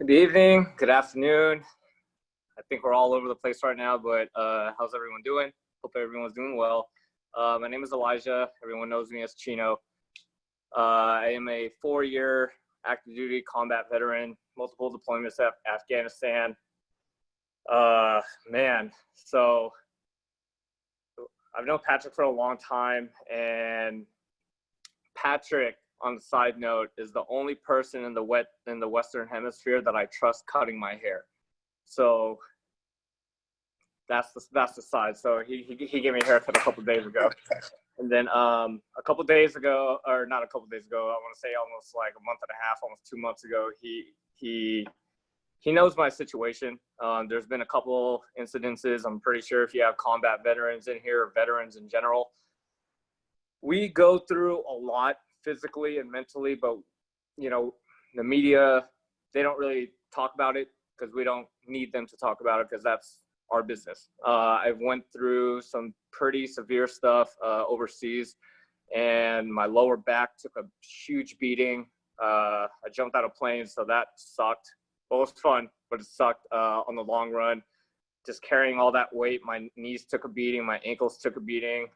Good evening, good afternoon. I think we're all over the place right now, but how's everyone doing? Hope everyone's doing well. My name is Elijah. Everyone knows me as Chino. I am a 4-year active duty combat veteran, multiple deployments at Afghanistan. So I've known Patrick for a long time, and Patrick, on the side note, is the only person in the Western Hemisphere that I trust cutting my hair. So that's the side. So he gave me a haircut a couple of days ago, and then a couple of days ago, or not a couple of days ago, I want to say almost like a month and a half, almost 2 months ago, he knows my situation. There's been a couple incidences. I'm pretty sure if you have combat veterans in here, or veterans in general, we go through a lot physically and mentally, but you know, the media, they don't really talk about it because we don't need them to talk about it because that's our business. I've went through some pretty severe stuff overseas, and my lower back took a huge beating. I jumped out of planes, so that sucked. Well, it was fun, but it sucked on the long run. Just carrying all that weight, my knees took a beating, my ankles took a beating.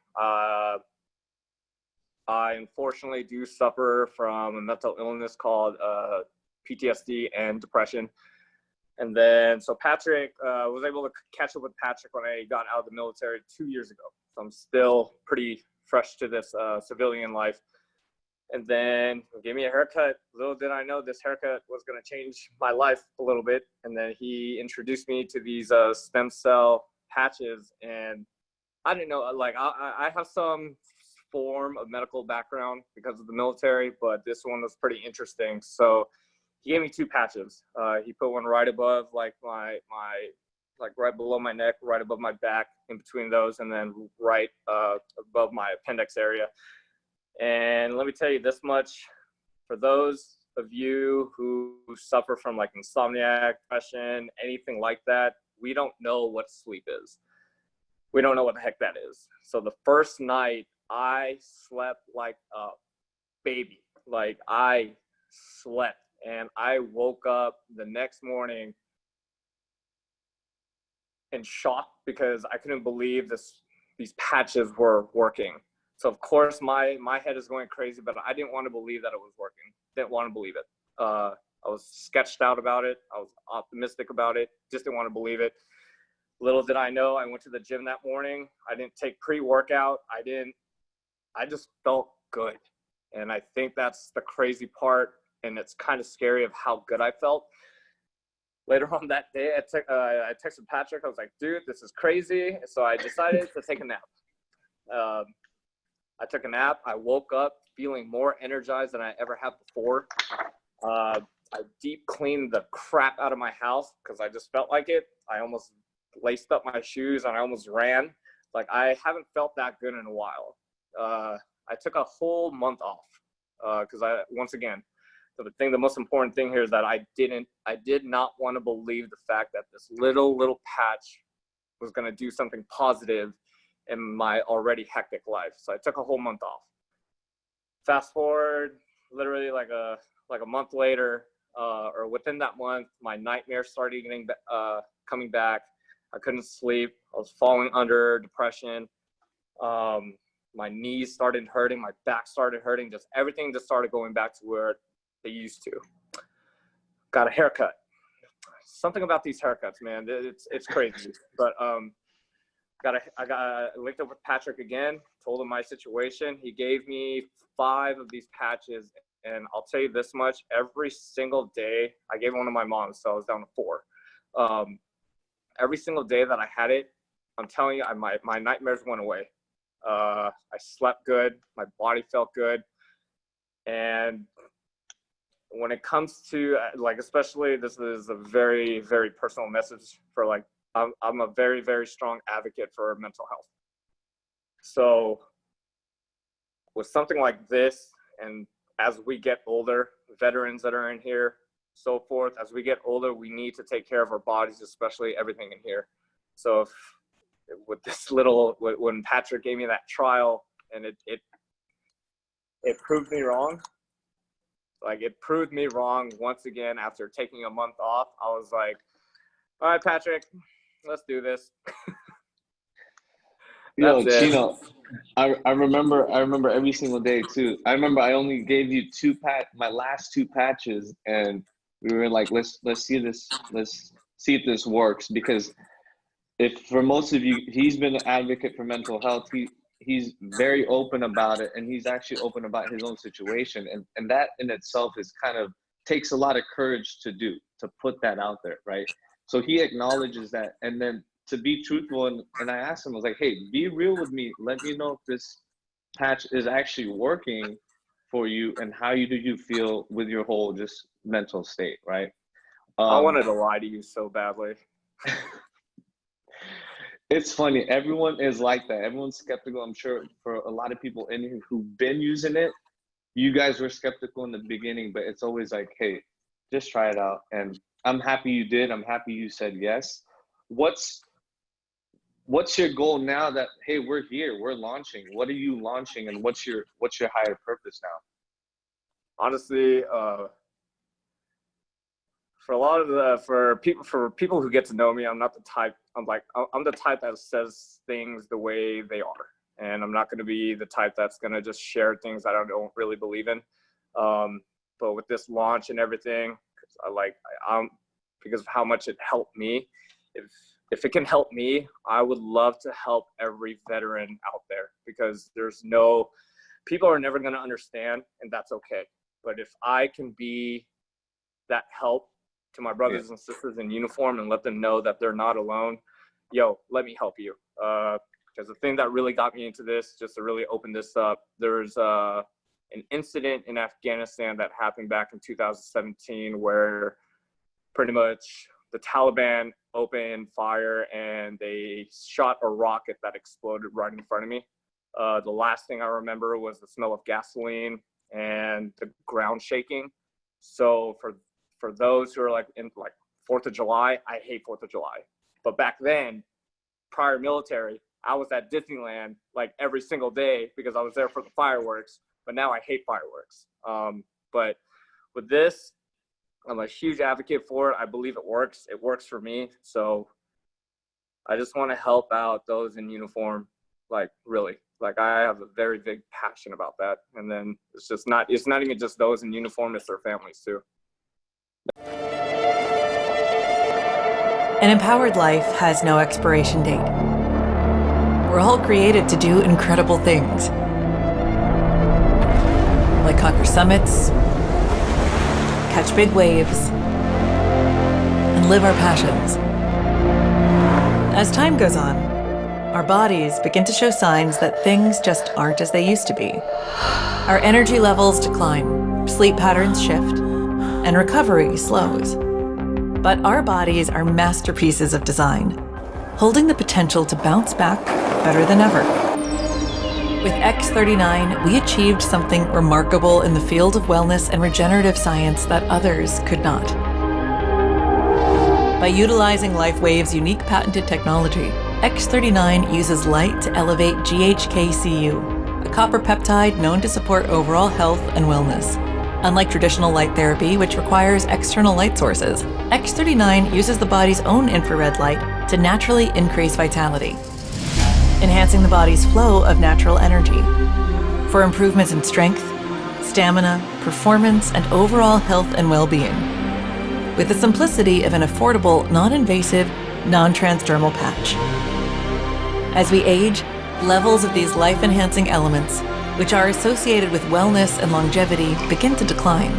I unfortunately do suffer from a mental illness called PTSD and depression. And then, so Patrick, was able to catch up with Patrick when I got out of the military 2 years ago. So I'm still pretty fresh to this civilian life. And then he gave me a haircut. Little did I know this haircut was going to change my life a little bit. And then he introduced me to these stem cell patches. And I didn't know, like, I have some form of medical background because of the military, but this one was pretty interesting. So he gave me 2 patches. He put one right above like my right below my neck, right above my back, in between those, and then right above my appendix area. And let me tell you this much, for those of you who suffer from like insomnia, depression, anything like that, we don't know what sleep is. We don't know what the heck that is. So the first night, I slept like a baby. Like, I slept, and I woke up the next morning in shock because I couldn't believe these patches were working. So of course my head is going crazy, but I didn't want to believe that it was working. Didn't want to believe it. I was sketched out about it. I was optimistic about it. Just didn't want to believe it. Little did I know, I went to the gym that morning. I didn't take pre-workout. I just felt good. And I think that's the crazy part. And it's kind of scary of how good I felt. Later on that day, I texted Patrick. I was like, dude, this is crazy. So I decided to take a nap. I took a nap. I woke up feeling more energized than I ever have before. I deep cleaned the crap out of my house because I just felt like it. I almost laced up my shoes and I almost ran. Like, I haven't felt that good in a while. I took a whole month off because once again, the most important thing here is that I did not want to believe the fact that this little patch was going to do something positive in my already hectic life. So I took a whole month off. Fast forward, literally like a month later, or within that month, my nightmares started coming back. I couldn't sleep. I was falling under depression. My knees started hurting. My back started hurting. Just everything just started going back to where they used to. Got a haircut. Something about these haircuts, man. It's crazy. But I linked up with Patrick again. Told him my situation. He gave me 5 of these patches, and I'll tell you this much: every single day, I gave one to my mom, so I was down to 4. Every single day that I had it, I'm telling you, my nightmares went away. I slept good. My body felt good. And when it comes to, like, especially, this is a very, very personal message for, like, I'm a very, very strong advocate for mental health. So with something like this, and as we get older, veterans that are in here, so forth, as we get older, we need to take care of our bodies, especially everything in here. So with this when Patrick gave me that trial, and it proved me wrong. Like, it proved me wrong once again. After taking a month off, I was like, all right, Patrick, let's do this. Yo, Chino, I remember every single day too. I remember I only gave you my last two patches, and we were like, let's see if this works, because if for most of you, he's been an advocate for mental health. He's very open about it, and he's actually open about his own situation, and that in itself is kind of takes a lot of courage to put that out there, right? So he acknowledges that, and then to be truthful, and I asked him, I was like, hey, be real with me. Let me know if this patch is actually working for you, and how do you feel with your whole just mental state, right? I wanted to lie to you so badly. It's funny. Everyone is like that. Everyone's skeptical. I'm sure for a lot of people in here who've been using it, you guys were skeptical in the beginning, but it's always like, hey, just try it out. And I'm happy you did. I'm happy you said yes. What's your goal now that, hey, we're here, we're launching? What are you launching, and what's your higher purpose now? Honestly, for people who get to know me, I'm not the type. I'm the type that says things the way they are, and I'm not going to be the type that's going to just share things that I don't really believe in. But with this launch and everything, because of how much it helped me, if it can help me, I would love to help every veteran out there, because people are never going to understand, and that's okay. But if I can be that help to my brothers and sisters in uniform and let them know that they're not alone, let me help you. Because the thing that really got me into this, just to really open this up, there's an incident in Afghanistan that happened back in 2017 where pretty much the Taliban opened fire and they shot a rocket that exploded right in front of me. The last thing I remember was the smell of gasoline and the ground shaking. So for those who are in 4th of July, I hate 4th of July. But back then, prior military, I was at Disneyland every single day because I was there for the fireworks. But now I hate fireworks. But with this, I'm a huge advocate for it. I believe it works. It works for me. So I just want to help out those in uniform, really. I have a very big passion about that. And then it's not even just those in uniform, it's their families too. An empowered life has no expiration date. We're all created to do incredible things, like conquer summits, catch big waves, and live our passions. As time goes on, our bodies begin to show signs that things just aren't as they used to be. Our energy levels decline, sleep patterns shift, and recovery slows. But our bodies are masterpieces of design, holding the potential to bounce back better than ever. With X39, we achieved something remarkable in the field of wellness and regenerative science that others could not. By utilizing LifeWave's unique patented technology, X39 uses light to elevate GHK-Cu, a copper peptide known to support overall health and wellness. Unlike traditional light therapy, which requires external light sources, X39 uses the body's own infrared light to naturally increase vitality, enhancing the body's flow of natural energy. For improvements in strength, stamina, performance, and overall health and well-being, with the simplicity of an affordable, non-invasive, non-transdermal patch. As we age, levels of these life-enhancing elements, which are associated with wellness and longevity, begin to decline.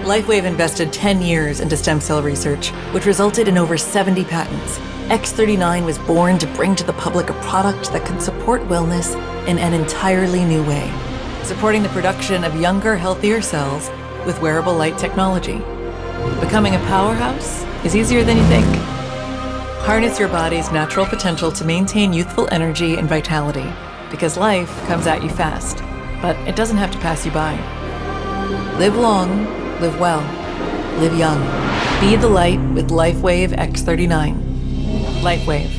LifeWave invested 10 years into stem cell research, which resulted in over 70 patents. X39 was born to bring to the public a product that can support wellness in an entirely new way, supporting the production of younger, healthier cells with wearable light technology. Becoming a powerhouse is easier than you think. Harness your body's natural potential to maintain youthful energy and vitality, because life comes at you fast, but it doesn't have to pass you by. Live long, live well, live young. Be the light with LifeWave X39. LifeWave.